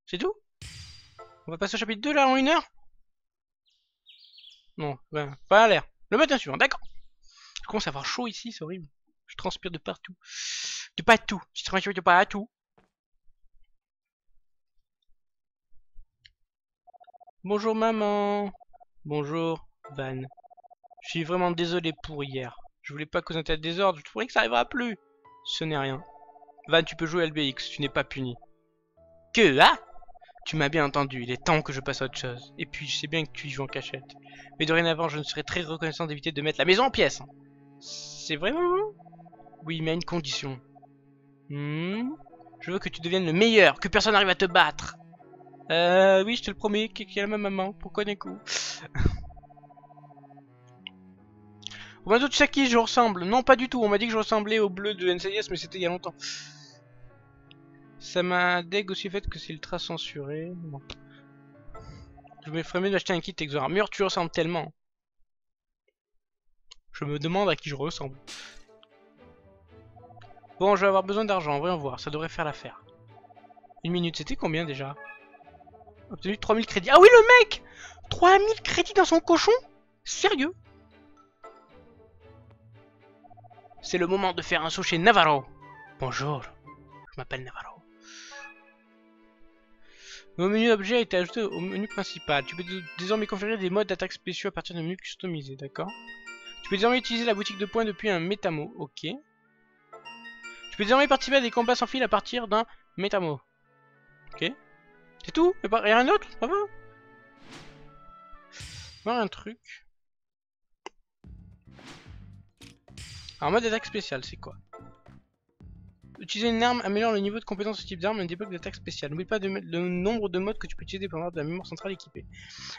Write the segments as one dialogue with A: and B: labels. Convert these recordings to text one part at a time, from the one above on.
A: C'est tout? On va passer au chapitre 2 là en 1 heure? Non, ben, pas à l'air. Le matin suivant, d'accord. Je commence à avoir chaud ici, c'est horrible. Je transpire de partout. De partout. Je transpire de partout. Bonjour maman. Bonjour Van. Je suis vraiment désolé pour hier. Je voulais pas causer un tel désordre, je trouvais que ça arrivera plus. Ce n'est rien. Van, tu peux jouer à LBX, tu n'es pas puni. Que, hein? Tu m'as bien entendu, il est temps que je passe à autre chose. Et puis, je sais bien que tu y joues en cachette. Mais dorénavant, je ne serais très reconnaissant d'éviter de mettre la maison en pièces. C'est vrai, maman? Oui, mais à une condition. Je veux que tu deviennes le meilleur, que personne n'arrive à te battre. Oui, je te le promets, qui est ma maman. Pourquoi d'un coup? On m'a dit tu sais à qui je ressemble? Non, pas du tout. On m'a dit que je ressemblais au bleu de NCIS, mais c'était il y a longtemps. Ça m'a dég aussi fait que c'est ultra censuré. Bon. Je me ferais mieux d'acheter un kit Exo Armure, tu ressembles tellement. Je me demande à qui je ressemble. Bon, je vais avoir besoin d'argent, voyons voir, ça devrait faire l'affaire. 1 minute, c'était combien déjà? Obtenu 3000 crédits. Ah oui, le mec! 3000 crédits dans son cochon? Sérieux? C'est le moment de faire un saut chez Navarro. Bonjour, je m'appelle Navarro. Le menu objet a été ajouté au menu principal. Tu peux désormais configurer des modes d'attaque spéciaux à partir de menus customisés, d'accord? Tu peux désormais utiliser la boutique de points depuis un métamo, ok. Tu peux désormais participer à des combats sans fil à partir d'un métamo. Ok. C'est tout? Y'a rien d'autre? Ça va? Voir un truc. Alors, mode d'attaque spéciale, c'est quoi? Utiliser une arme améliore le niveau de compétence de ce type d'arme et débloque d'attaque spéciale. N'oublie pas de mettre le nombre de modes que tu peux utiliser pour avoir de la mémoire centrale équipée.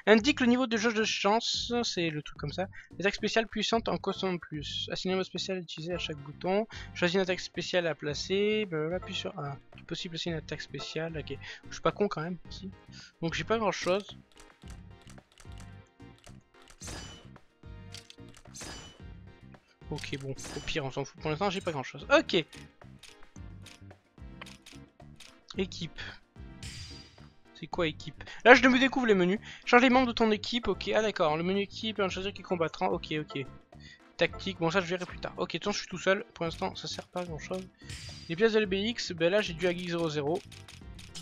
A: Indique le niveau de jauge de chance, c'est le truc comme ça. Attaque spéciale puissante en consomme plus. Assigner un mode spécial utilisé à chaque bouton. Choisis une attaque spéciale à placer. Blablabla, appuie sur A. Tu peux aussi placer une attaque spéciale. Ok. Je suis pas con quand même. Si. Donc j'ai pas grand chose. Ok, bon, au pire on s'en fout. Pour l'instant j'ai pas grand chose. Ok. Équipe. C'est quoi équipe? Là je me découvre les menus. Change les membres de ton équipe, ok. Ah d'accord, le menu équipe, un choisir qui combattra, ok, ok. Tactique, bon ça je verrai plus tard. Ok, tant je suis tout seul, pour l'instant ça sert pas à grand chose. Les pièces de LBX, ben là j'ai du AGX 00.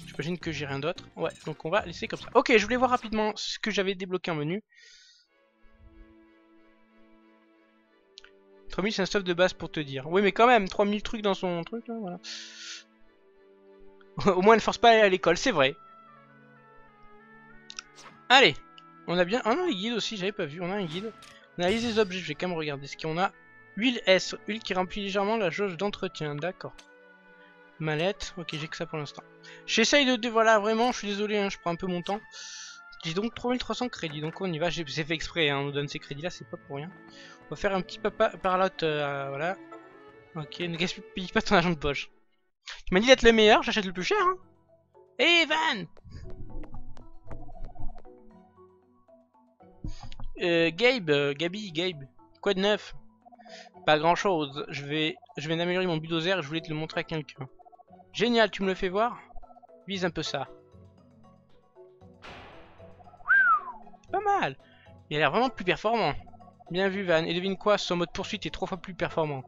A: J'imagine que j'ai rien d'autre. Ouais, donc on va laisser comme ça. Ok, je voulais voir rapidement ce que j'avais débloqué en menu. 3000 c'est un stuff de base pour te dire. Oui mais quand même, 3000 trucs dans son truc là, voilà. Au moins elle ne force pas à aller à l'école, c'est vrai. Allez, on a bien... Ah non, les guides aussi, j'avais pas vu, on a un guide. On a les objets, je vais quand même regarder ce qu'on a. Huile S, huile qui remplit légèrement la jauge d'entretien, d'accord. Mallette, ok j'ai que ça pour l'instant. J'essaye de... Voilà, vraiment, je suis désolé, hein, je prends un peu mon temps. J'ai donc 3300 crédits, donc on y va, c'est fait exprès, hein, on nous donne ces crédits là, c'est pas pour rien. On va faire un petit papa parlotte, voilà. Ok, ne gaspille pas ton argent de poche. Tu m'as dit d'être le meilleur, j'achète le plus cher, hein. Hé Van! Gabe, quoi de neuf? Pas grand chose, je vais améliorer mon bulldozer et je voulais te le montrer à quelqu'un. Génial, tu me le fais voir? Vise un peu ça. Pas mal. Il a l'air vraiment plus performant. Bien vu Van, et devine quoi, son mode poursuite est 3 fois plus performant.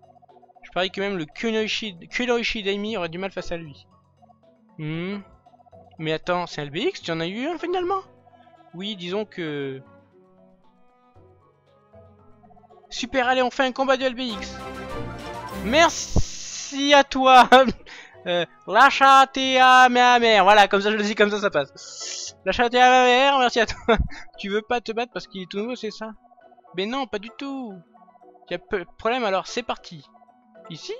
A: Je parie que même le Kunoichi Daimi aurait du mal face à lui. Mais attends, c'est un LBX, tu en as eu un finalement? Oui, disons que... Super, allez, on fait un combat de LBX. Merci à toi. Lâche-t'es à ma mère. Voilà, comme ça je le dis, comme ça passe. Lâche-t'es à ma mère, merci à toi. Tu veux pas te battre parce qu'il est tout nouveau, c'est ça? Mais non, pas du tout. Y'a peu de problème, alors c'est parti. Ici?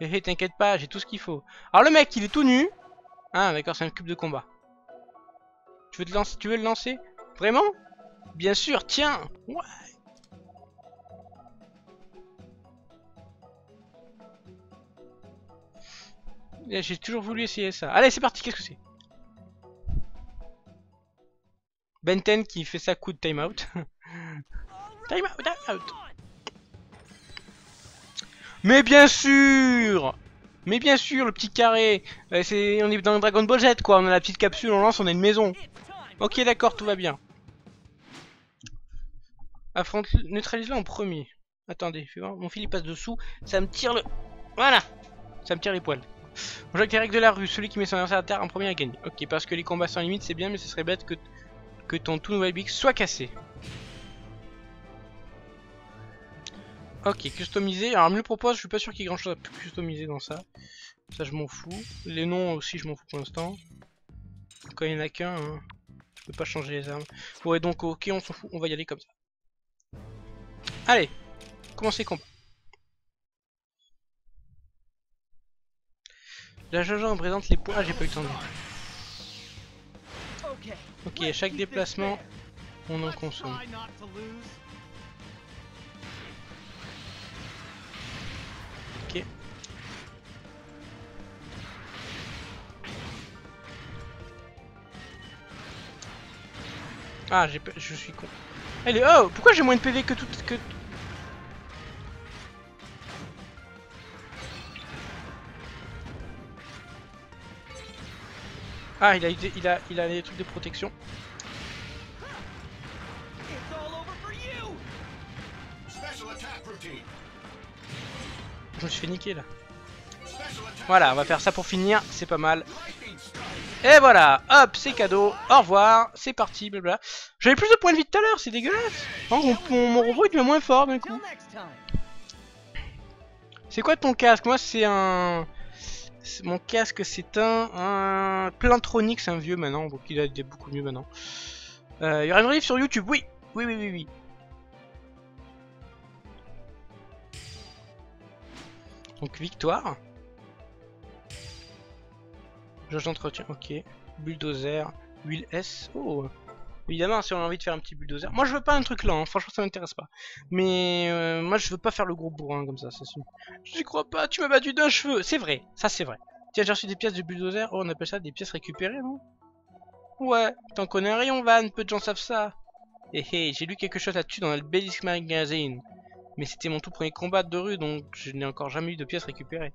A: Eh, t'inquiète pas, j'ai tout ce qu'il faut. Alors le mec, il est tout nu. Ah, d'accord, c'est un cube de combat. Tu veux le lancer? Vraiment? Bien sûr, tiens. Ouais. J'ai toujours voulu essayer ça. Allez, c'est parti, qu'est-ce que c'est? Benten qui fait ça coup de timeout. Timeout. Mais bien sûr! Mais bien sûr, le petit carré. On est dans Dragon Ball Z, quoi. On a la petite capsule, on lance, on a une maison. Ok, d'accord, tout va bien. Affronte, neutralise-le en premier. Attendez, fais voir. Mon fil il passe dessous. Ça me tire le... Voilà. Ça me tire les poils. On joue avec les règles de la rue. Celui qui met son adversaire à terre en premier a gagné. Ok, parce que les combats sans limite, c'est bien, mais ce serait bête que ton tout nouvel big soit cassé. Ok, customiser. Alors, elle me le propose, je suis pas sûr qu'il y ait grand chose à customiser dans ça. Ça, je m'en fous. Les noms aussi, je m'en fous pour l'instant. Quand il n'y en a qu'un, hein, je peux pas changer les armes. Ouais, donc, ok, on s'en fout, on va y aller comme ça. Allez, commencez le combat. La Jojo présente les points. Ah, j'ai pas eu le temps de dire. Ok, à chaque déplacement, on en consomme. Ok. Ah, je suis con. Allez, oh, pourquoi j'ai moins de PV que tout... Ah, il a des trucs de protection. Je me suis fait niquer là. Voilà, on va faire ça pour finir, c'est pas mal. Et voilà, hop, c'est cadeau, au revoir, c'est parti, blabla. J'avais plus de points de vie tout à l'heure, c'est dégueulasse. Oh, mon robot il devient moins fort d'un coup. C'est quoi ton casque? Moi c'est un... Mon casque c'est un Plantronic, c'est un vieux maintenant, donc il a été beaucoup mieux maintenant. Il y aura une rediff sur YouTube, oui. Oui. Donc victoire. Jauge d'entretien, ok. Bulldozer, huile S, oh. Évidemment, si on a envie de faire un petit bulldozer. Moi je veux pas un truc lent, hein. Franchement ça m'intéresse pas. Mais moi je veux pas faire le gros bourrin comme ça, c'est sûr. J'y crois pas, tu m'as battu d'un cheveu. C'est vrai, ça c'est vrai. Tiens, j'ai reçu des pièces de bulldozer. Oh, on appelle ça des pièces récupérées, non? Ouais, t'en connais un rayon, Van, peu de gens savent ça. Hé, j'ai lu quelque chose là-dessus dans le Bellisk Magazine. Mais c'était mon tout premier combat de rue, donc je n'ai encore jamais eu de pièces récupérées.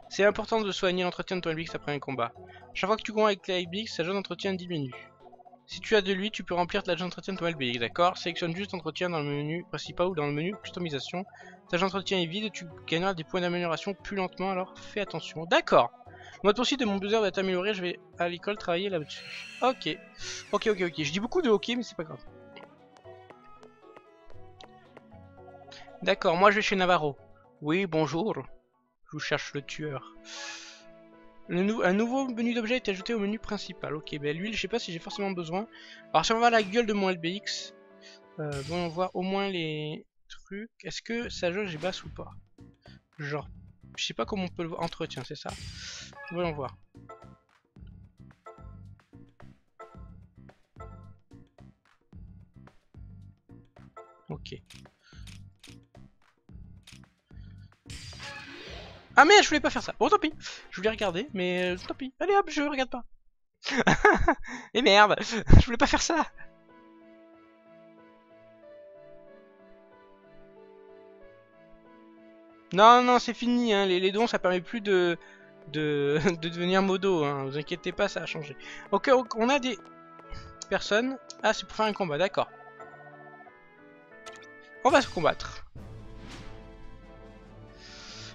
A: C'est important de soigner l'entretien de ton LBX après un combat. Chaque fois que tu combats avec la LBX, sa jauge d'entretien diminue. Si tu as de lui, tu peux remplir ta jauge d'entretien de ton LBX, d'accord? Sélectionne juste entretien dans le menu principal ou dans le menu customisation. Ta jauge d'entretien est vide et tu gagneras des points d'amélioration plus lentement, alors fais attention. D'accord. Le mode poursuite de mon buzzer doit t'améliorer, je vais à l'école travailler là-dessus. Ok. Ok. Je dis beaucoup de ok, mais c'est pas grave. D'accord, moi je vais chez Navarro. Oui, bonjour. Je vous cherche le tueur. Un nouveau menu d'objet est ajouté au menu principal. Ok, ben l'huile, je sais pas si j'ai forcément besoin. Alors si on va voir la gueule de mon LBX, voyons voir au moins les trucs. Est-ce que sa jauge est basse ou pas? Genre, je sais pas comment on peut le voir. Entretien, c'est ça? Voyons voir. Ok. Ah mais je voulais pas faire ça. Bon tant pis. Je voulais regarder, mais tant pis. Allez hop, je regarde pas. Et merde, je voulais pas faire ça. Non, c'est fini, hein. Les dons ça permet plus de devenir modo, hein. Vous inquiétez pas, ça a changé. Ok, on a des personnes. Ah, c'est pour faire un combat, d'accord. On va se combattre.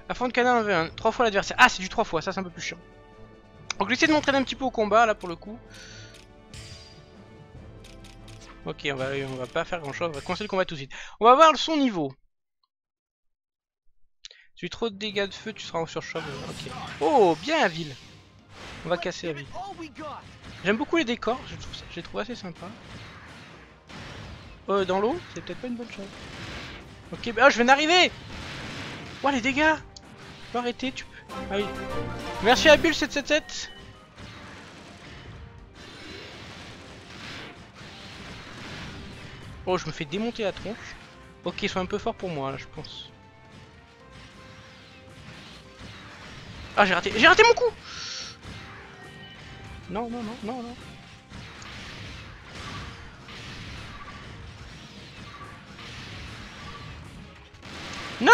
A: Affronte canin 1v1, 3 fois l'adversaire. Ah, c'est du 3 fois, ça c'est un peu plus chiant. Donc j'essaie de m'entraîner un petit peu au combat là pour le coup. Ok, on va pas faire grand chose, on va commencer le combat tout de suite. On va voir son niveau. Si tu as trop de dégâts de feu, tu seras en surchauffe. Ok. Oh, bien la ville. On va casser la ville. J'aime beaucoup les décors, je les trouve assez sympa. Dans l'eau, c'est peut-être pas une bonne chose. Ok, bah, oh, je viens d'arriver. Oh, les dégâts. Tu peux arrêter, tu peux. Ah oui. Merci à Bulle 777. Oh, je me fais démonter la tronche. Ok, ils sont un peu forts pour moi là, je pense. Ah, j'ai raté mon coup. Non. Non.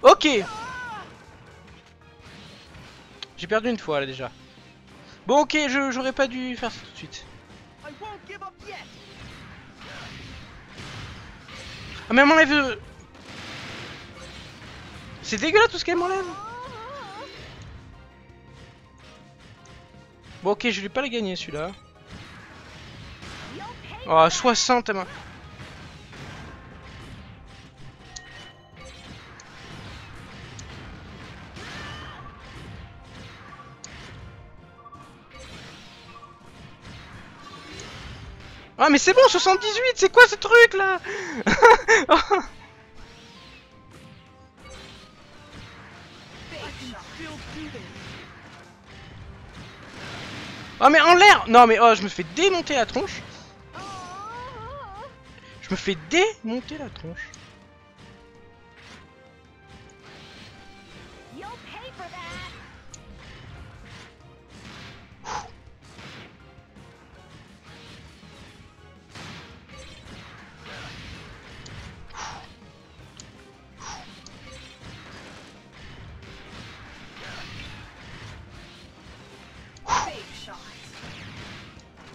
A: Ok. J'ai perdu une fois là déjà. Bon ok, j'aurais pas dû faire ça tout de suite. Ah mais elle m'enlève... C'est dégueulasse tout ce qu'elle m'enlève. Bon ok, je vais pas le gagner celui-là. Oh 60 elle m'a... Ah mais c'est bon, 78, c'est quoi ce truc là? Oh mais en l'air! Non mais oh, je me fais démonter la tronche. Je me fais démonter la tronche.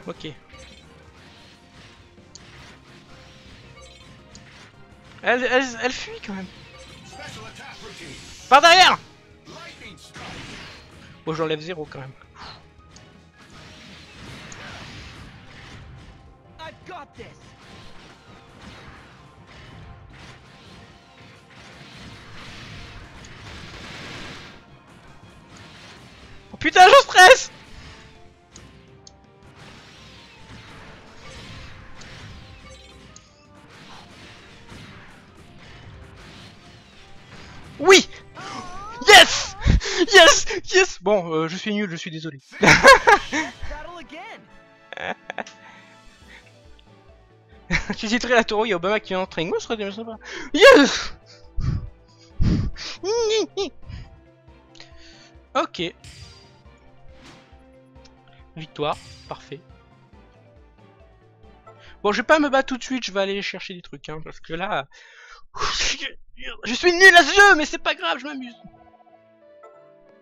A: Ok. Elle fuit quand même. Par derrière! Bon, j'enlève 0 quand même. Oh putain, je stresse! Oui! Yes! Yes! Yes! Bon, je suis nul, je suis désolé. Tu citerais la taureau, il y a Obama qui entraîne. Moi, ce serait bien sympa. Yes! Ok. Victoire, parfait. Bon, je vais pas me battre tout de suite, je vais aller chercher des trucs, hein, parce que là... Je suis nul à ce jeu, mais c'est pas grave, je m'amuse.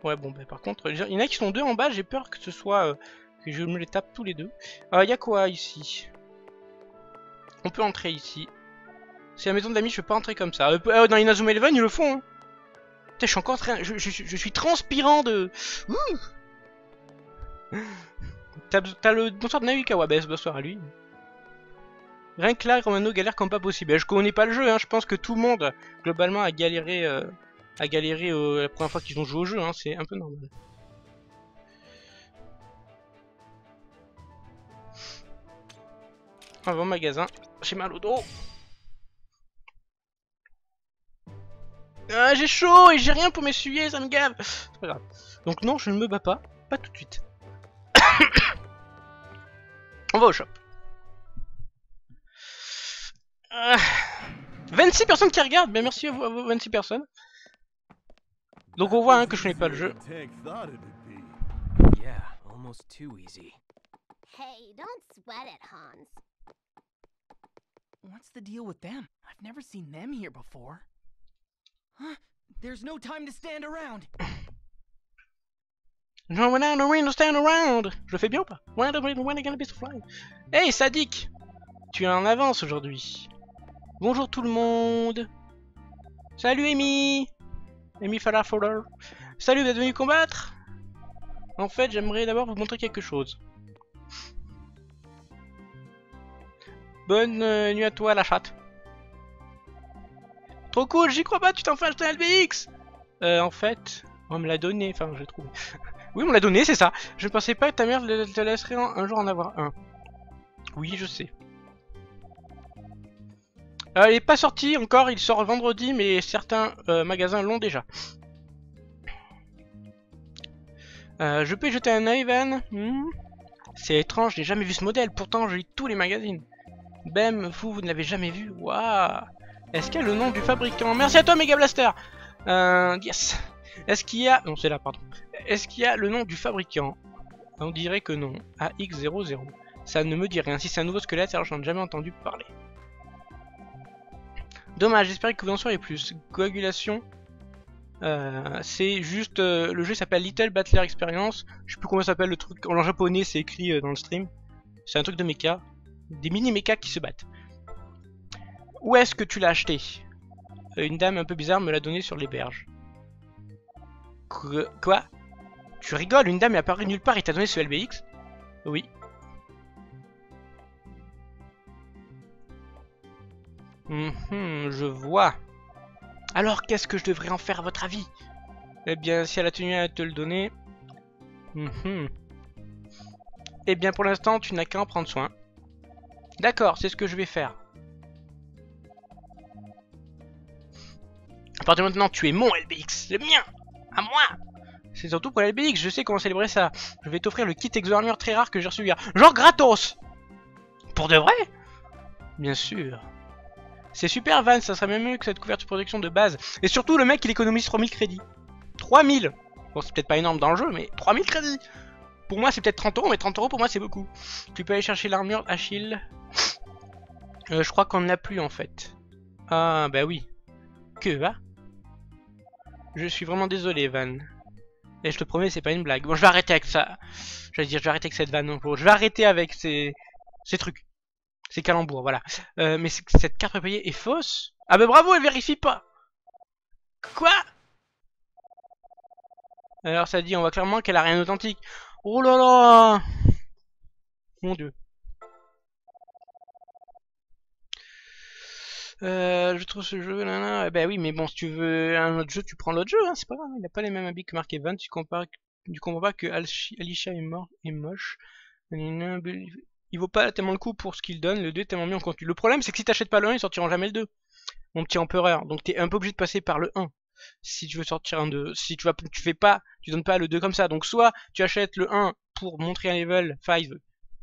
A: Ouais, bon, bah, par contre, il y en a qui sont 2 en bas, j'ai peur que ce soit... que je me les tape tous les 2. Y a quoi ici? On peut entrer ici. C'est la maison de l'ami, je peux pas entrer comme ça. Dans Inazuma Eleven, ils le font, hein. Putain, je suis encore très... je suis transpirant de... T'as le bonsoir de Naoikawa, bah bonsoir à lui. Rien que là, Romano galère comme pas possible. Je connais pas le jeu, hein. Je pense que tout le monde, globalement, a galéré la première fois qu'ils ont joué au jeu, hein. C'est un peu normal. On va au magasin, j'ai mal au dos. Ah, j'ai chaud et j'ai rien pour m'essuyer, ça me gave. C'est pas grave. Donc non, je ne me bats pas tout de suite. On va au shop. 26 personnes qui regardent, bien merci à vous 26 personnes. Donc on voit hein, que je connais pas le jeu.
B: Yeah, almost too easy.
C: Hey, don't sweat it, Hans.
D: What's the deal with them? I've never seen them here before. Huh? There's no time to stand around.
A: No one out the stand around. Je le fais bien ou pas? When I gonna be so fly. Hey Sadik, tu es en avance aujourd'hui. Bonjour tout le monde. Salut Amy. Amy Falafoller. Salut, vous êtes venu combattre? En fait, j'aimerais d'abord vous montrer quelque chose. Bonne nuit à toi la chatte. Trop cool, j'y crois pas, tu t'en fais acheter un LBX. En fait, on me l'a donné, enfin j'ai trouvé. Oui, on me l'a donné, c'est ça. Je ne pensais pas que ta mère te laisserait un jour en avoir un. Oui, je sais. Il est pas sorti encore, il sort vendredi, mais certains magasins l'ont déjà. Je peux y jeter un œil, Van? C'est étrange, j'ai jamais vu ce modèle, pourtant j'ai tous les magazines. Bem, vous ne l'avez jamais vu? Waouh! Est-ce qu'il y a le nom du fabricant? Merci à toi, Mega Blaster! Yes! Est-ce qu'il y a... Non, c'est là, pardon. Est-ce qu'il y a le nom du fabricant? On dirait que non. AX00. Ça ne me dit rien. Si c'est un nouveau squelette, alors j'en ai jamais entendu parler. Dommage, j'espérais que vous en sauriez plus. Coagulation. C'est juste le jeu s'appelle Little Battler Experience. Je sais plus comment ça s'appelle le truc. En japonais, c'est écrit dans le stream. C'est un truc de mecha. Des mini mechas qui se battent. Où est-ce que tu l'as acheté? Une dame un peu bizarre me l'a donné sur les berges. Quoi? Tu rigoles? Une dame est apparue nulle part et t'a donné ce LBX? Oui. Je vois. Alors qu'est-ce que je devrais en faire à votre avis? Eh bien, si elle a tenu à te le donner... Eh bien, pour l'instant, tu n'as qu'à en prendre soin. D'accord, c'est ce que je vais faire. À partir de maintenant, tu es mon LBX, le mien, à moi. C'est surtout pour LBX, je sais comment célébrer ça. Je vais t'offrir le kit Exo Armure très rare que j'ai reçu hier. Genre gratos. Pour de vrai? Bien sûr. C'est super Van, ça serait même mieux que cette couverture de protection de base. Et surtout, le mec, il économise 3000 crédits. 3000. Bon, c'est peut-être pas énorme dans le jeu, mais 3000 crédits. Pour moi, c'est peut-être 30 €, mais 30 € pour moi, c'est beaucoup. Tu peux aller chercher l'armure Achille. Je crois qu'on n'a plus, en fait. Ah, bah oui. Que va? Je suis vraiment désolé, Van. Et je te promets, c'est pas une blague. Bon, je vais arrêter avec ça. Je vais arrêter avec cette vanne. Je vais arrêter avec ces trucs. Ces calembours, voilà. Mais cette carte prépayée est fausse? Ah bah bravo, elle vérifie pas. Quoi? Alors ça dit, on voit clairement qu'elle a rien d'authentique. Oh là là. Mon dieu. Je trouve ce jeu, bah oui, mais bon, si tu veux un autre jeu, tu prends l'autre jeu, hein, c'est pas grave, il a pas les mêmes habits que Mark Evans, tu comprends pas que Alicia est moche. Il vaut pas tellement le coup pour ce qu'il donne, le 2 est tellement mis en contenu. Le problème, c'est que si t'achètes pas le 1, ils sortiront jamais le 2. Mon petit empereur, donc t'es un peu obligé de passer par le 1. Si tu veux sortir un 2, si tu donnes pas le 2 comme ça, donc soit tu achètes le 1 pour montrer un level 5,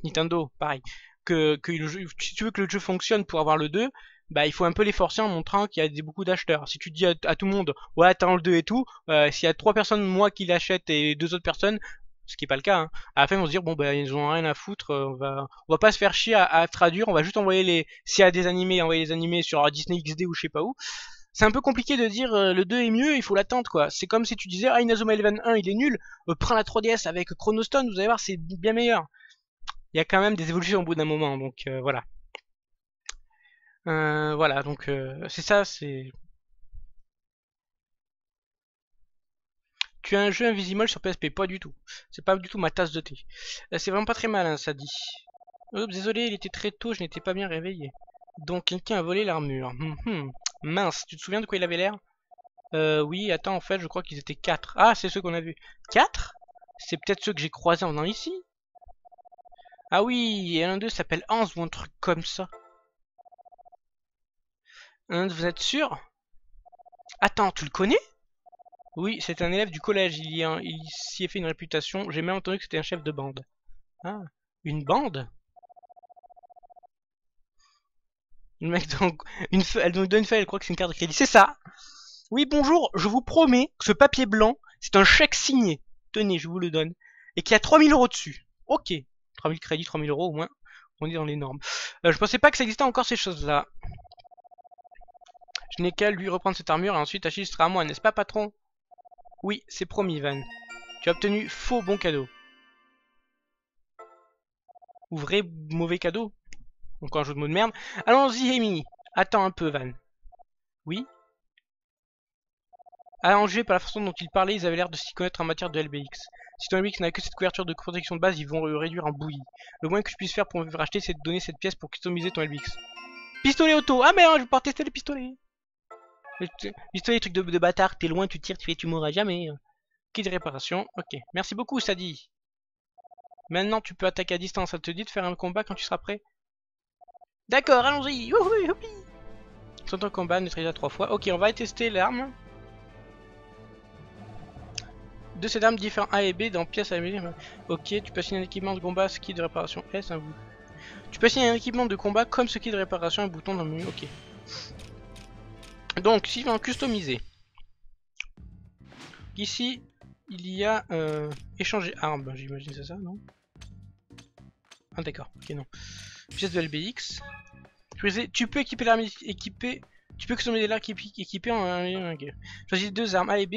A: Nintendo, pareil, si tu veux que le jeu fonctionne pour avoir le 2, bah il faut un peu les forcer en montrant qu'il y a beaucoup d'acheteurs. Si tu dis à tout le monde, ouais attends le 2 et tout, s'il y a 3 personnes, moi qui l'achète et 2 autres personnes, ce qui est pas le cas, hein, à la fin ils vont se dire bon bah ils ont rien à foutre, on va pas se faire chier à traduire, on va juste envoyer s'il y a des animés, envoyer les animés sur Disney XD ou je sais pas où. C'est un peu compliqué de dire le 2 est mieux, il faut l'attendre quoi. C'est comme si tu disais ah Inazuma Eleven 1 il est nul, prends la 3DS avec Chronostone, vous allez voir c'est bien meilleur. Il y a quand même des évolutions au bout d'un moment, donc voilà. Voilà, donc c'est ça, c'est... Tu as un jeu Invisimol sur PSP, pas du tout. C'est pas du tout ma tasse de thé. C'est vraiment pas très malin, ça dit. Oups, désolé, il était très tôt, je n'étais pas bien réveillé. Donc quelqu'un a volé l'armure. Mince, tu te souviens de quoi il avait l'air? Oui, attends, en fait, je crois qu'ils étaient 4. Ah, c'est ceux qu'on a vus. 4? C'est peut-être ceux que j'ai croisés en venant ici. Ah oui, et l'un d'eux s'appelle Hans ou un truc comme ça. Vous êtes sûr? Attends, tu le connais? Oui, c'est un élève du collège, il s'y est fait une réputation. J'ai même entendu que c'était un chef de bande. Ah, une bande? Le mec, donc, elle nous donne une feuille, elle croit que c'est une carte de crédit. C'est ça! Oui, bonjour, je vous promets que ce papier blanc, c'est un chèque signé. Tenez, je vous le donne. Et qu'il y a 3000 € dessus. Ok. 3000 crédits, 3000 € au moins. On est dans les normes. Je pensais pas que ça existait encore ces choses-là. Je n'ai qu'à lui reprendre cette armure et ensuite Achille sera à moi, n'est-ce pas, patron? Oui, c'est promis, Van. Tu as obtenu faux bon cadeau. Ou vrai mauvais cadeau? Encore un jeu de mots de merde. Allons-y, Amy. Attends un peu, Van. Oui? À en juger par la façon dont ils parlaient, ils avaient l'air de s'y connaître en matière de LBX. Si ton LBX n'a que cette couverture de protection de base, ils vont le réduire en bouillie. Le moins que je puisse faire pour me racheter, c'est de donner cette pièce pour customiser ton LBX. Pistolet auto! Ah merde, je vais pouvoir tester les pistolets! Pistolet, truc de bâtard, t'es loin, tu tires, tu mourras jamais. Kit de réparation, ok. Merci beaucoup, Sadie. Maintenant, tu peux attaquer à distance. Ça te dit de faire un combat quand tu seras prêt? D'accord, allons-y! Sont en combat, neutralise à 3 fois. Ok, on va tester l'arme. De ces armes différents A et B dans pièces à mêler. Ok, tu peux assigner un équipement de combat, ce kit de réparation S, un bout. Tu peux assigner un équipement de combat comme ce kit de réparation, un bouton dans le menu, ok. Donc, si on customiser. Ici, il y a échanger armes, j'imagine c'est ça, non? Ah d'accord, ok non. Pièce de LBX. Tu peux équiper l'arme équipée Tu peux consommer des larmes équipées en... Ok. Choisis 2 armes A et B.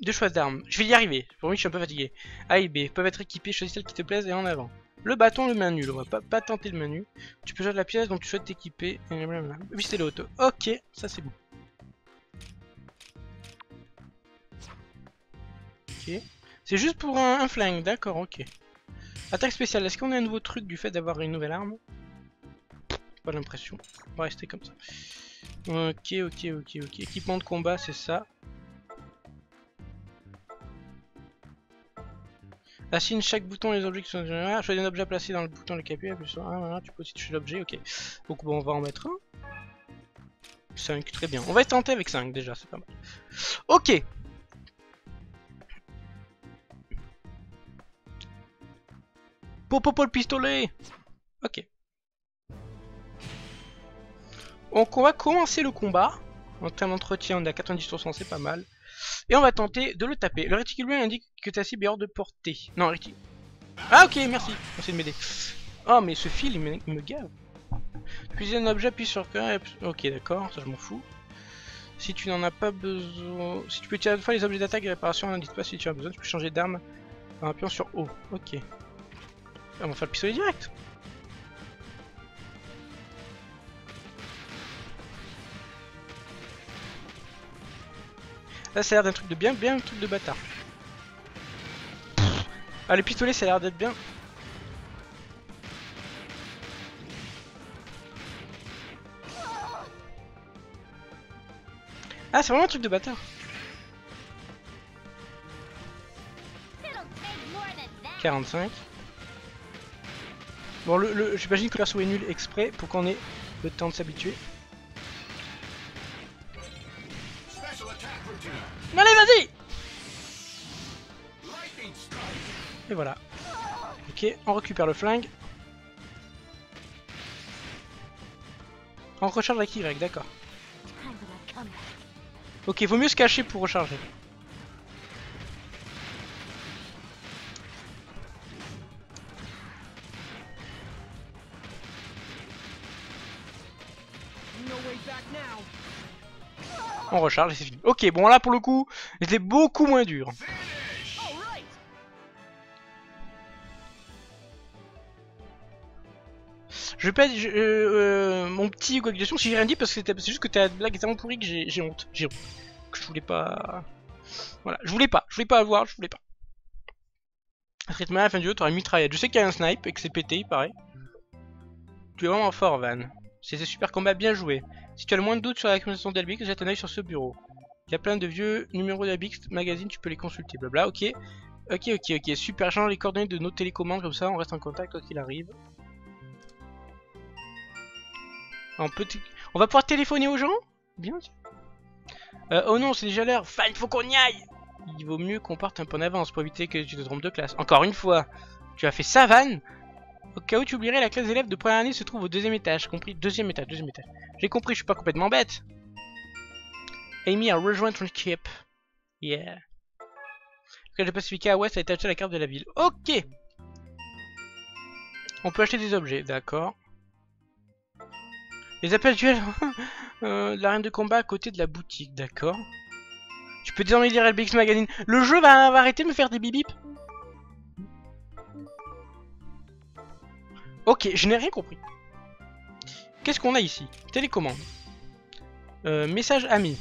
A: 2 choix d'armes. Je vais y arriver. Pour moi, je suis un peu fatigué. A et B peuvent être équipées. Choisis celle qui te plaise et en avant. Le bâton, le main nul. On va pas tenter le main nul. Tu peux choisir la pièce dont tu souhaites t'équiper. Oui, c'est l'auto. Ok, ça c'est bon. Ok. C'est juste pour un flingue, d'accord, ok. Attaque spéciale. Est-ce qu'on a un nouveau truc du fait d'avoir une nouvelle arme? Pas l'impression. On va rester comme ça. Ok. Équipement de combat, c'est ça. Assigne chaque bouton et les objets qui sont générés. Choisis un objet à placer dans le bouton de KP. Tu peux aussi toucher l'objet, ok. Donc bon, on va en mettre un. 5, très bien. On va être tenté avec 5 déjà, c'est pas mal. Ok. Popopo le pistolet. Ok. Donc on va commencer le combat. En termes d'entretien, on est à 90%, c'est pas mal. Et on va tenter de le taper. Le réticule bleu indique que ta cible est hors de portée. Non, réticule. Ah ok, merci. Merci de m'aider. Oh mais ce fil, il me gave. Puis un objet, appuie sur... Ok, d'accord, ça je m'en fous. Si tu n'en as pas besoin... Si tu peux tirer à deux fois les objets d'attaque et réparation, n'indique pas si tu as besoin. Tu peux changer d'arme en appuyant sur O. Ok. On va faire le pistolet direct. Là ça a l'air d'un truc de bien un truc de bâtard. Ah le pistolet ça a l'air d'être bien. Ah c'est vraiment un truc de bâtard. 45. Bon j'imagine que le perso est nul exprès pour qu'on ait le temps de s'habituer. Allez vas-y. Et voilà. Ok, on récupère le flingue. On recharge avec Y, d'accord. Ok, vaut mieux se cacher pour recharger. On recharge et c'est fini. Ok, bon là pour le coup, c'était beaucoup moins dur. Je vais pas mon petit coagulation si j'ai rien dit parce que c'est juste que ta blague est tellement pourrie que j'ai honte. J'ai honte. Que je voulais pas. Voilà, je voulais pas avoir, je voulais pas. Traitement à la fin du jeu, t'auras une mitraillette. Je sais qu'il y a un snipe et que c'est pété, il paraît. Tu es vraiment fort, Van. C'est super combat, bien joué. Si tu as le moins de doute sur la conversation d'Albix, jette un œil sur ce bureau. Il y a plein de vieux numéros d'Albix magazine, tu peux les consulter. Blabla, ok. Ok, super. Change les coordonnées de nos télécommandes, comme ça on reste en contact quoi qu'il arrive. On va pouvoir téléphoner aux gens? Bien sûr. Oh non, c'est déjà l'heure. Enfin, il faut qu'on y aille. Il vaut mieux qu'on parte un peu en avance pour éviter que tu te trompes de classe. Encore une fois, tu as fait ça, Van? Au cas où tu oublierais, la classe d'élèves de première année se trouve au 2e étage. Compris? Deuxième étage. J'ai compris, je suis pas complètement bête. Amy a rejoint ton équipe. Yeah. Le de Pacifica à Ouest a été acheté à la carte de la ville. Ok. On peut acheter des objets, d'accord. Les appels duels l'arène de combat à côté de la boutique, d'accord. Tu peux désormais lire LBX Magazine. Le jeu va arrêter de me faire des bip. Ok, je n'ai rien compris. Qu'est-ce qu'on a ici? Télécommande. Message ami.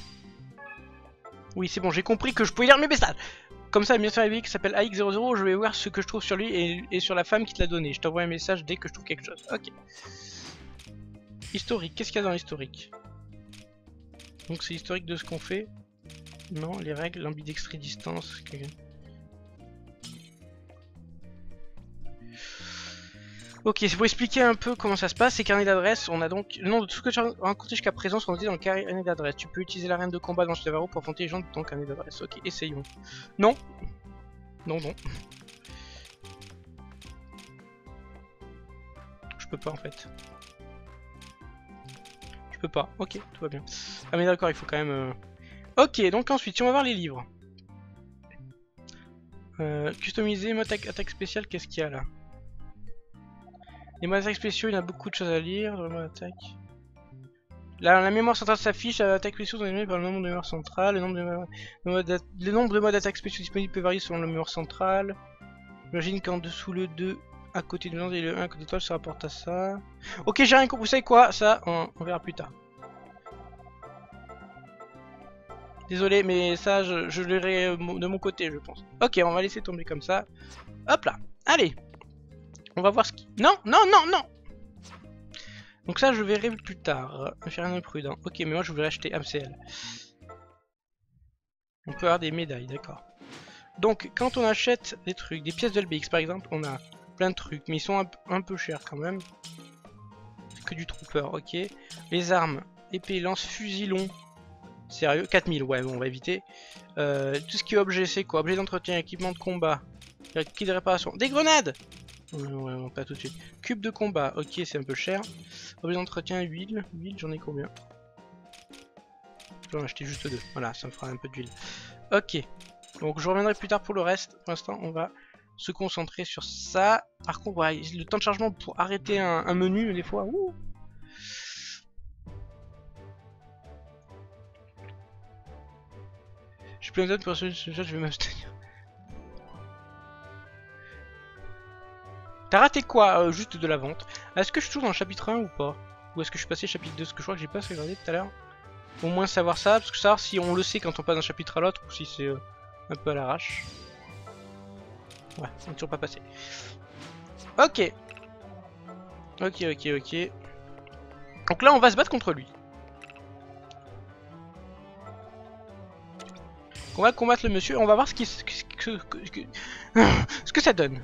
A: Oui, c'est bon, j'ai compris que je pouvais lire mes messages. Comme ça, bien sûr, LBX qui s'appelle AX00, je vais voir ce que je trouve sur lui et sur la femme qui te l'a donné. Je t'envoie un message dès que je trouve quelque chose. Ok. Historique, qu'est-ce qu'il y a dans l'historique? Donc c'est historique de ce qu'on fait. Non, les règles, l'ambidextrie distance. Ok, c'est pour expliquer un peu comment ça se passe. Ces carnets d'adresse, on a donc le nom de tout ce que tu as rencontré jusqu'à présent sont notés dans le carnet d'adresse. Tu peux utiliser l'arène de combat dans ce Navarro pour affronter les gens de ton carnet d'adresse. Ok, essayons. Non. Non. Je peux pas en fait. Je peux pas. Ok, tout va bien. Ah mais d'accord, il faut quand même... Ok, donc ensuite, si on va voir les livres. Customiser, mode attaque spéciale, qu'est-ce qu'il y a là? Les modes d'attaque spéciaux, il y a beaucoup de choses à lire. Le mode attaque. La mémoire centrale s'affiche à l'attaque spéciaux donnée par le nombre de mémoire centrale. Le nombre de modes d'attaque spéciaux disponibles peut varier selon la mémoire centrale. J'imagine qu'en dessous le 2 à côté du 1 et le 1 à côté de toi, ça rapporte à ça. Ok, j'ai rien compris. Vous savez quoi? Ça, on verra plus tard. Désolé, mais ça, je l'aurai de mon côté, je pense. Ok, on va laisser tomber comme ça. Hop là. Allez. On va voir ce qui... Non, non, non, non. Donc ça, je verrai plus tard. Faire un imprudent. Ok, mais moi, je voulais acheter MCL. On peut avoir des médailles, d'accord. Donc, quand on achète des trucs, des pièces de LBX par exemple, on a plein de trucs, mais ils sont un peu chers quand même. Que du trooper, ok. Les armes, épée, lance, fusil long. Sérieux, 4000, ouais, bon, on va éviter. Tout ce qui est objet, c'est quoi? Objet d'entretien, équipement de combat, kit de réparation. Des grenades! Ouais, non, pas tout de suite. Cube de combat, ok, c'est un peu cher. Objet d'entretien, huile, j'en ai combien? J'en ai acheté juste 2, voilà, ça me fera un peu d'huile. Ok. Donc je reviendrai plus tard pour le reste. Pour l'instant, on va se concentrer sur ça. Par contre, ouais, le temps de chargement pour arrêter un menu, des fois. Ouh. J'ai plein d'autres pour ce jeu, je vais m'abstenir. T'as raté quoi? Juste de la vente. Est-ce que je suis toujours dans le chapitre 1 ou pas? Ou est-ce que je suis passé chapitre 2? Parce que je crois que j'ai pas regardé tout à l'heure. Au moins savoir ça, parce que savoir si on le sait quand on passe d'un chapitre à l'autre ou si c'est un peu à l'arrache. Ouais, on n'est toujours pas passé. Ok. Ok. Donc là, on va se battre contre lui. On va combattre le monsieur, on va voir ce que ça donne.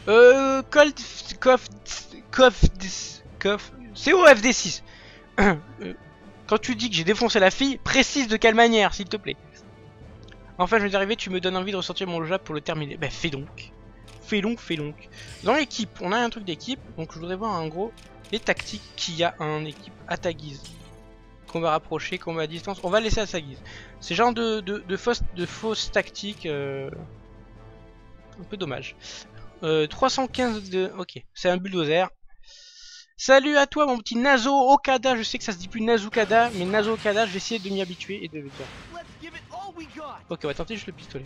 A: COFD6. Quand tu dis que j'ai défoncé la fille, précise de quelle manière, s'il te plaît. Enfin, je vais arriver, tu me donnes envie de ressortir mon jab pour le terminer. Bah, fais donc. Fais donc. Dans l'équipe, on a un truc d'équipe, donc je voudrais voir en gros les tactiques qu'il y a en équipe à ta guise. Combat rapproché, combat à distance, on va laisser à sa guise. C'est genre de fausses tactiques, un peu dommage. 315 de... Ok, c'est un bulldozer. Salut à toi mon petit Nazo Okada, je sais que ça se dit plus Nazukada, mais Nazo Okada, je vais essayer de m'y habituer et de le dire. Ok, on va tenter juste le pistolet.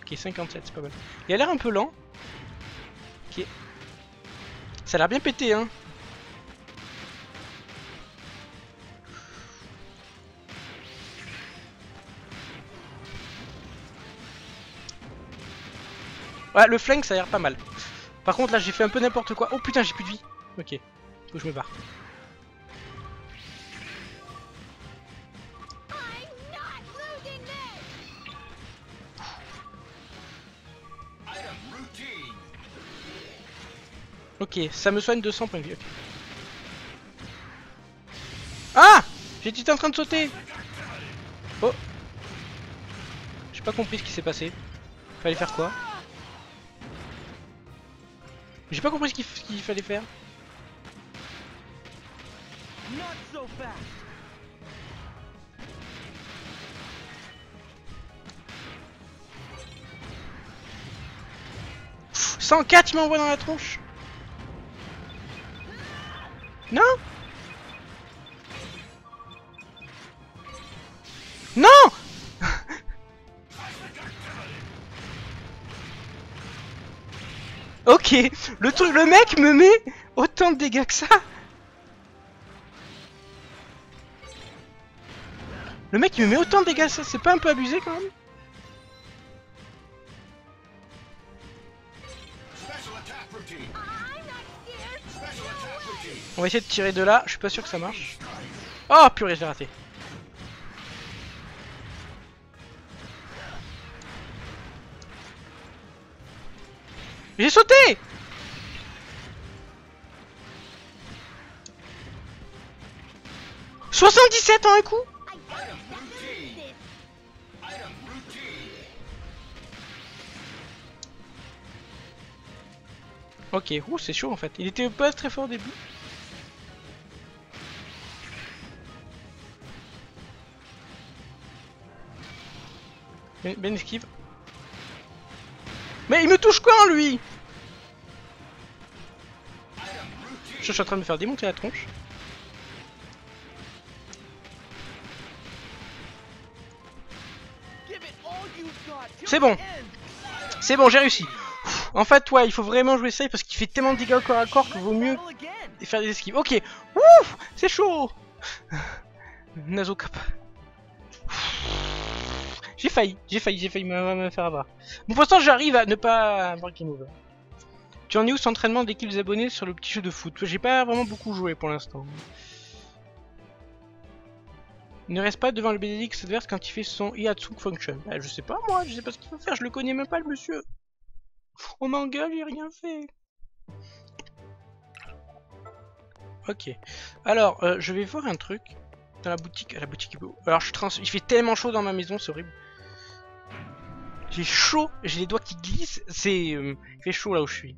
A: Ok, 57, c'est pas mal. Il a l'air un peu lent. Ok. Ça a l'air bien pété, hein. Ouais, le flank ça a l'air pas mal. Par contre là j'ai fait un peu n'importe quoi. Oh putain, j'ai plus de vie. Ok, faut que je me barre. Ok, ça me soigne 200 points de vie. Okay. Ah! J'étais en train de sauter. Oh! J'ai pas compris ce qui s'est passé. Fallait faire quoi? J'ai pas compris ce qu'il fallait faire. Not so fast. 104, il m'envoie dans la tronche. Non. Non. Ok, le mec me met autant de dégâts que ça. Le mec il me met autant de dégâts que ça, c'est pas un peu abusé quand même? On va essayer de tirer de là, je suis pas sûr que ça marche. Oh purée, j'ai raté. J'ai sauté! « 77 en un coup !» Ok, ouh, c'est chaud en fait. Il était pas très fort au début. Ben esquive. Mais il me touche quand, lui? Je suis en train de me faire démonter la tronche. C'est bon. C'est bon, j'ai réussi. En fait, ouais, il faut vraiment jouer safe parce qu'il fait tellement de dégâts au corps à corps qu'il vaut mieux faire des esquives. Ok. Ouf, c'est chaud. Nasocap. J'ai failli me faire avoir. Bon, pour l'instant, j'arrive à ne pas avoir game over. Tu en es où cet entraînement d'équipe des abonnés sur le petit jeu de foot? J'ai pas vraiment beaucoup joué pour l'instant. Ne reste pas devant le BDX adverse quand il fait son Iatsu Function. Bah, je sais pas moi, je sais pas ce qu'il faut faire, je le connais même pas le monsieur. On m'engueule, j'ai rien fait. Ok. Alors, je vais voir un truc dans la boutique. La boutique est beau. Alors, il fait tellement chaud dans ma maison, c'est horrible. J'ai chaud, j'ai les doigts qui glissent. Il fait chaud là où je suis.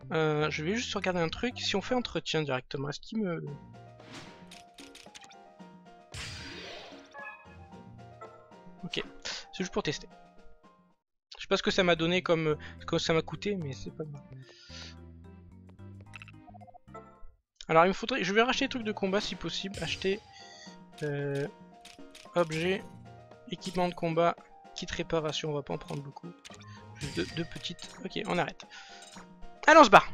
A: Je vais juste regarder un truc. Si on fait entretien directement, est-ce qu'il me... Ok, c'est juste pour tester. Je sais pas ce que ça m'a donné comme ce que ça m'a coûté, mais c'est pas grave. Alors il me faudrait, je vais racheter des trucs de combat si possible. Acheter objet, équipement de combat, kit réparation. On va pas en prendre beaucoup. Juste deux petites. Ok, on arrête. Allez, on se barre.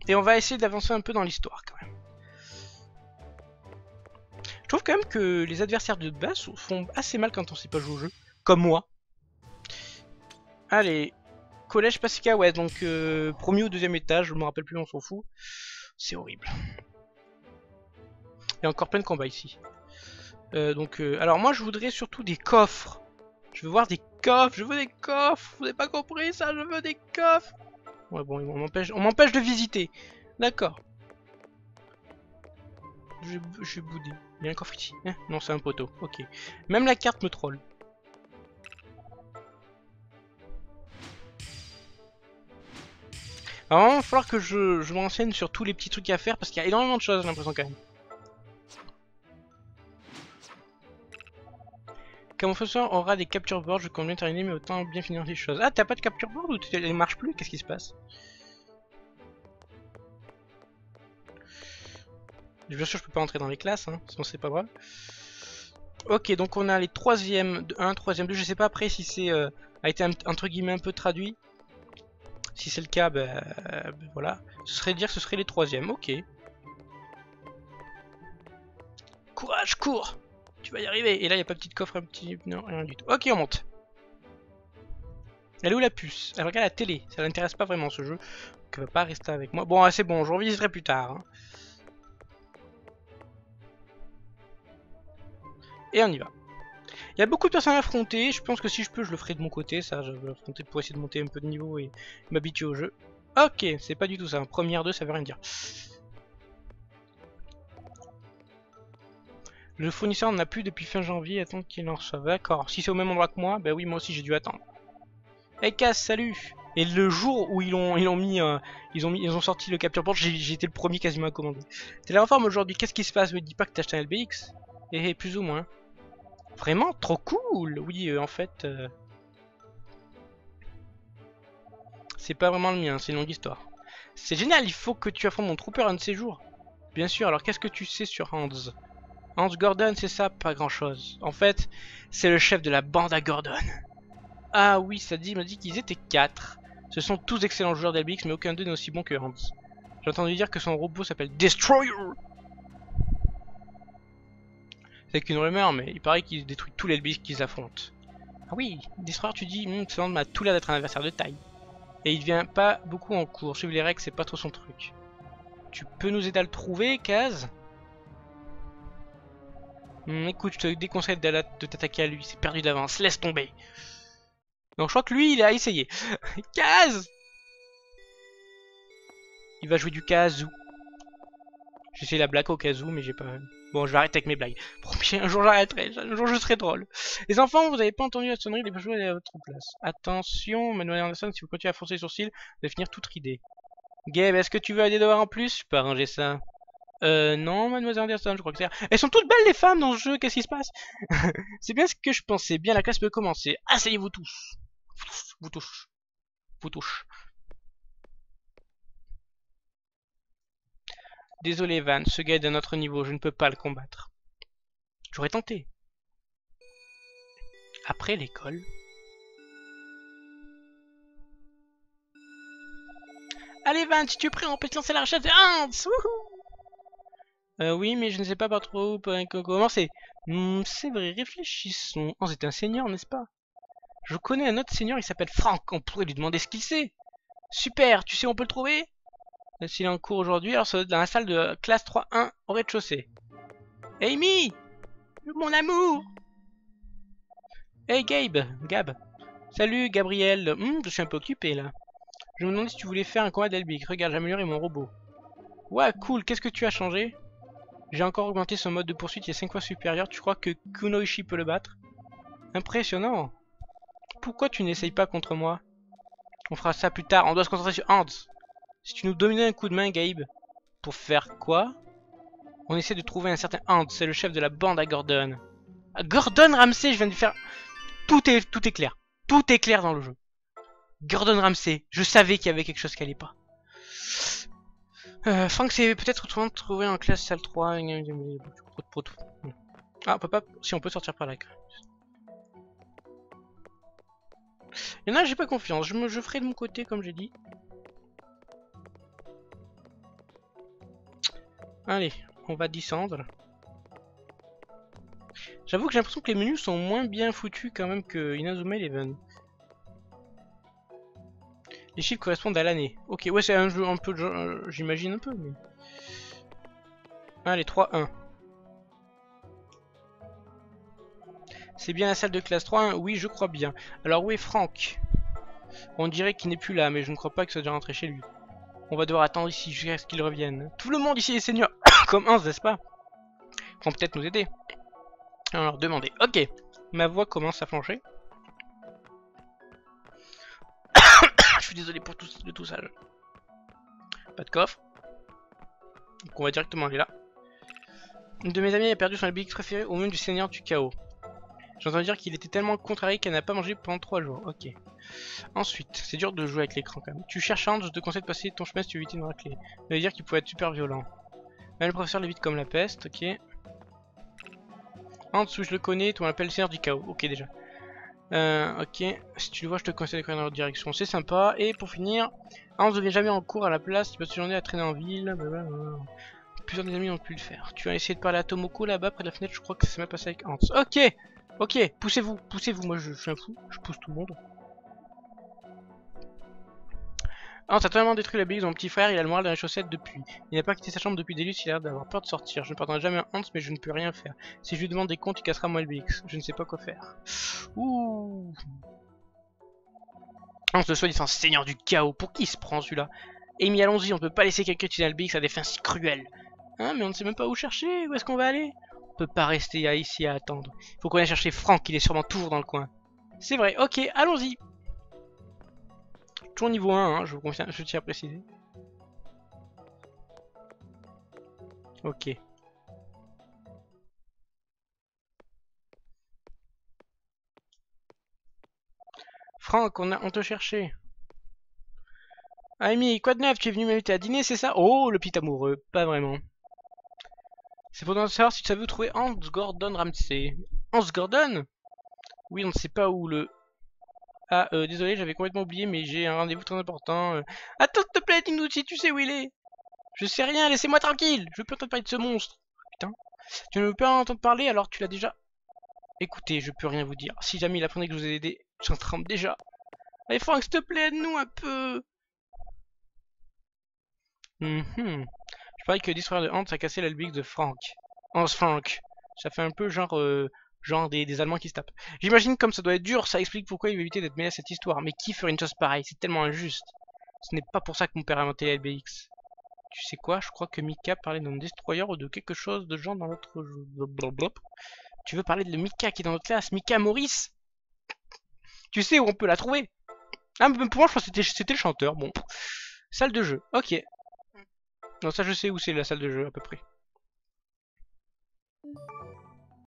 A: Et on va essayer d'avancer un peu dans l'histoire quand même. Je trouve quand même que les adversaires de base font assez mal quand on sait pas jouer au jeu. Comme moi. Allez. Collège Pacifica, ouais, donc premier ou deuxième étage, je me rappelle plus, on s'en fout. C'est horrible. Il y a encore plein de combats ici. Alors moi je voudrais surtout des coffres. Je veux voir des coffres, je veux des coffres. Vous avez pas compris ça, je veux des coffres. Ouais bon, on m'empêche de visiter. D'accord. Je boudé. Il y a un coffre ici. Hein, non, c'est un poteau. Ok. Même la carte me troll. Alors, il va falloir que je me renseigne sur tous les petits trucs à faire parce qu'il y a énormément de choses, j'ai l'impression quand même. Quand mon faiseur aura des capture boards, je compte bien terminer, mais autant bien finir les choses. Ah, t'as pas de capture board ou elle marche plus? Qu'est-ce qui se passe? Bien sûr, je peux pas entrer dans les classes, hein, sinon c'est pas grave. Ok, donc on a les troisièmes 1, troisième 2, je sais pas après si c'est a été entre guillemets un peu traduit. Si c'est le cas, ben voilà. Ce serait dire que ce serait les troisièmes, ok. Courage, cours! Tu vas y arriver. Et là, il n'y a pas de petit coffre, un petit... Non, rien du tout. Ok, on monte. Elle est où la puce? Elle regarde la télé. Ça l'intéresse pas vraiment ce jeu. Donc elle va pas rester avec moi. Bon, c'est bon, je revisiterai plus tard. Hein. Et on y va. Il y a beaucoup de personnes à affronter. Je pense que si je peux, je le ferai de mon côté. Ça, je vais affronter pour essayer de monter un peu de niveau et m'habituer au jeu. Ok, c'est pas du tout ça. Première 2, ça veut rien dire. Le fournisseur n'en a plus depuis fin janvier. Attends qu'il en reçoive. D'accord. Si c'est au même endroit que moi, bah oui, moi aussi j'ai dû attendre. Hey Cass, salut. Et le jour où ils ont sorti le capture board, j'ai été le premier quasiment à commander. T'es là en forme aujourd'hui, qu'est-ce qui se passe? Me dis pas que t'as acheté un LBX. Eh, plus ou moins. Vraiment, trop cool. Oui, en fait... c'est pas vraiment le mien, c'est une longue histoire. C'est génial, il faut que tu affrontes mon trooper un de ces jours. Bien sûr, alors qu'est-ce que tu sais sur Hans? Hans Gordon, c'est ça? Pas grand chose. En fait, c'est le chef de la bande à Gordon. Ah oui, ça dit, il m'a dit qu'ils étaient 4. Ce sont tous d'excellents joueurs d'LBX, mais aucun d'eux n'est aussi bon que Hans. J'ai entendu dire que son robot s'appelle Destroyer. C'est qu'une rumeur, mais il paraît qu'il détruit tous les LBX qu'ils affrontent. Ah oui, Destroyer, tu dis, ça m'a tout l'air d'être un adversaire de taille. Et il vient pas beaucoup en cours. Suivre les règles, c'est pas trop son truc. Tu peux nous aider à le trouver, Kaz? Écoute, je te déconseille de t'attaquer à lui. C'est perdu d'avance. Laisse tomber. Donc je crois que lui, il a essayé. Kaz! Il va jouer du kazoo. J'ai essayé la blague au kazoo, mais j'ai pas... Bon, je vais arrêter avec mes blagues. Promis, un jour j'arrêterai. Un jour je serai drôle. Les enfants, vous avez pas entendu la sonnerie, les jouer à votre place. Attention, Manuel Anderson, si vous continuez à foncer les sourcils, vous allez finir tout ridé. Gabe, est-ce que tu veux aller devoir en plus? Je peux arranger ça. Non, mademoiselle Anderson, je crois que c'est... Elles sont toutes belles les femmes dans ce jeu, qu'est-ce qui se passe? C'est bien ce que je pensais, bien la classe peut commencer. Asseyez-vous tous. Vous touche. Vous touche. Désolé Van, ce gars est d'un autre niveau, je ne peux pas le combattre. J'aurais tenté. Après l'école... Allez Van, si tu es prêt, on peut te lancer la recherche de Hans. Oui, mais je ne sais pas trop comment c'est. C'est vrai, réfléchissons. Hans est un seigneur, n'est-ce pas? Je connais un autre seigneur, il s'appelle Frank. On pourrait lui demander ce qu'il sait. Super, tu sais où on peut le trouver? S'il est en cours aujourd'hui, alors ça doit être dans la salle de classe 3-1 au rez-de-chaussée. Amy! Mon amour! Hey Gab. Salut Gabriel. Je suis un peu occupé là. Je me demandais si tu voulais faire un combat d'Elbic. Regarde, j'ai amélioré mon robot. Ouais, cool. Qu'est-ce que tu as changé? J'ai encore augmenté son mode de poursuite, il est 5 fois supérieur. Tu crois que Kunoichi peut le battre? Impressionnant. Pourquoi tu n'essayes pas contre moi? On fera ça plus tard. On doit se concentrer sur Hans. Si tu nous donnais un coup de main, Gabe. Pour faire quoi? On essaie de trouver un certain Hans. C'est le chef de la bande à Gordon. À Gordon Ramsay, je viens de faire... Tout est clair. Tout est clair dans le jeu. Gordon Ramsay, je savais qu'il y avait quelque chose qui allait pas. Frank, c'est peut-être trouvé en classe salle 3. Ah, papa, si on peut sortir par là. Il y en a, j'ai pas confiance. Je ferai de mon côté, comme j'ai dit. Allez, on va descendre. J'avoue que j'ai l'impression que les menus sont moins bien foutus quand même que Inazuma Eleven. Les chiffres correspondent à l'année. Ok, ouais, c'est un jeu un peu, j'imagine un peu, mais... Allez, 3-1. C'est bien la salle de classe 3-1? Oui, je crois bien. Alors, où est Frank? On dirait qu'il n'est plus là, mais je ne crois pas qu'il soit déjà rentré chez lui. On va devoir attendre ici jusqu'à ce qu'il revienne. Tout le monde ici est seigneur, comme Hans, n'est-ce pas? Ils vont peut-être nous aider. Alors, demandez. Ok, ma voix commence à flancher. Je suis désolé pour tout ça. Pas de coffre. Donc on va directement aller là. Une de mes amies a perdu son Elbic préféré au nom du seigneur du chaos. J'entends dire qu'il était tellement contrarié qu'elle n'a pas mangé pendant 3 jours. Ok. Ensuite, c'est dur de jouer avec l'écran quand même. Tu cherches Hans, je te conseille de passer ton chemin si tu veux éviter une raclée. Ça veut dire qu'il pouvait être super violent. Là, le professeur l'évite comme la peste. Ok. Hans, où je le connais, toi on l'appelle le seigneur du chaos. Ok déjà. Ok, si tu le vois, je te conseille de courir dans l'autre direction, c'est sympa. Et pour finir, Hans ne vient jamais en cours à la place, tu passes tes journées à traîner en ville. Blablabla. Plusieurs des amis ont pu le faire. Tu as essayé de parler à Tomoko là-bas près de la fenêtre, je crois que ça s'est mal passé avec Hans. Ok, poussez-vous, moi je suis un fou, je pousse tout le monde. Hans a totalement détruit la bille de mon petit frère, il a le moral dans les chaussettes depuis. Il n'a pas quitté sa chambre depuis des lustres, il a l'air d'avoir peur de sortir. Je ne pardonnerai jamais à Hans, mais je ne peux rien faire. Si je lui demande des comptes, il cassera moi le BX. Je ne sais pas quoi faire. Ouh. Hans le soi-disant seigneur du chaos, pour qui il se prend celui-là? Amy, allons-y, on ne peut pas laisser quelqu'un utiliser le BX à des fins si cruelles. Hein, mais on ne sait même pas où chercher, où est-ce qu'on va aller? On peut pas rester ici à attendre. Faut qu'on aille chercher Frank, il est sûrement toujours dans le coin. C'est vrai, ok, allons-y. Toujours niveau 1, hein, je tiens à préciser. Ok. Franck, on te cherchait. Amy, quoi de neuf? Tu es venu m'inviter à dîner, c'est ça? Oh, le petit amoureux. Pas vraiment. C'est pour savoir si tu savais où trouver Hans Gordon Ramsay. Hans Gordon? Oui, on ne sait pas où le... Ah, désolé, j'avais complètement oublié, mais j'ai un rendez-vous très important. Attends, s'il te plaît, dis-nous si tu sais où il est. Je sais rien, laissez-moi tranquille. Je veux plus entendre parler de ce monstre. Putain. Tu ne veux pas en entendre parler, alors tu l'as déjà... Écoutez, je peux rien vous dire. Si jamais il apprenait que je vous ai aidé, j'en tremble déjà. Allez, Franck, s'il te plaît, aide-nous un peu. Je parie que le destroyer de Hans a cassé l'albic de Frank. Hans Frank. Ça fait un peu genre... genre des Allemands qui se tapent. J'imagine comme ça doit être dur, ça explique pourquoi il veut éviter d'être mêlé à cette histoire. Mais qui ferait une chose pareille? C'est tellement injuste. Ce n'est pas pour ça que mon père a inventé les LBX. Tu sais quoi? Je crois que Mika parlait d'un destroyer ou de quelque chose de genre dans notre jeu. Blablabla. Tu veux parler de Mika qui est dans notre classe? Mika Maurice? Tu sais où on peut la trouver? Ah, mais pour moi, je pense que c'était le chanteur. Bon. Salle de jeu. Ok. Non, ça, je sais où c'est la salle de jeu, à peu près.